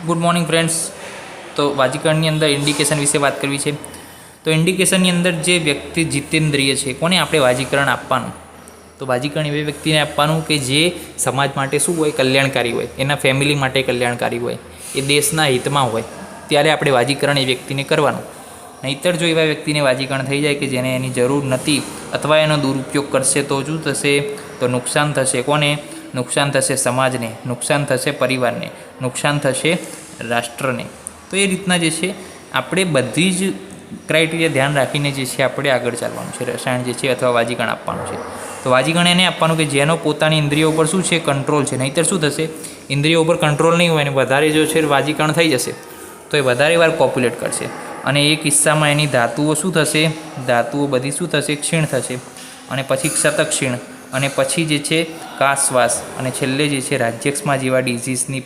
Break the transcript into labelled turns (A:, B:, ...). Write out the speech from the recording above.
A: Good morning friends. તો વાજીકરણની અંદર indication વિશે વાત કરવી છે. તો ઇન્ડિકેશનની અંદર જે વ્યક્તિ જીતેન્દ્રિય છે કોને આપણે વાજીકરણ આપવાનું? તો વાજીકરણ એવી વ્યક્તિને આપવાનું કે જે સમાજ માટે શું હોય, કલ્યાણકારી હોય, એના ફેમિલી માટે કલ્યાણકારી હોય, એ દેશના હિતમાં હોય, ત્યારે આપણે વાજીકરણ એ વ્યક્તિને કરવાનું. નહીંતર જો એવા વ્યક્તિને વાજીકરણ થઈ જાય કે જેને એની જરૂર નથી અથવા એનો દુરુપયોગ કરશે તો શું થશે? તો નુકસાન થશે. કોને નુકસાન થશે? સમાજને નુકસાન થશે, પરિવારને નુકસાન થશે, રાષ્ટ્રને. તો એ રીતના જે છે આપણે બધી જ ક્રાઇટેરિયા ધ્યાન રાખીને જે છે આપણે આગળ ચાલવાનું છે. રસાયણ જે છે અથવા વાજીકરણ આપવાનું છે. તો વાજીકરણ એને આપવાનું કે જેનો પોતાની ઇન્દ્રિયો ઉપર શું છે, કંટ્રોલ છે. નહીંતર શું થશે? ઇન્દ્રિયો ઉપર કંટ્રોલ નહીં હોય ને વધારે જો છે વાજીકરણ થઈ જશે તો એ વધારે વાર કોપ્યુલેટ કરશે અને એ કિસ્સામાં એની ધાતુઓ શું થશે? ધાતુઓ બધી શું થશે? ક્ષીણ થશે અને પછી ક્ષતક ક્ષીણ અને પછી જે છે કાશ્વાસ અને છેલ્લે જે છે રાજ્યક્ષમા જેવા ડિઝીઝની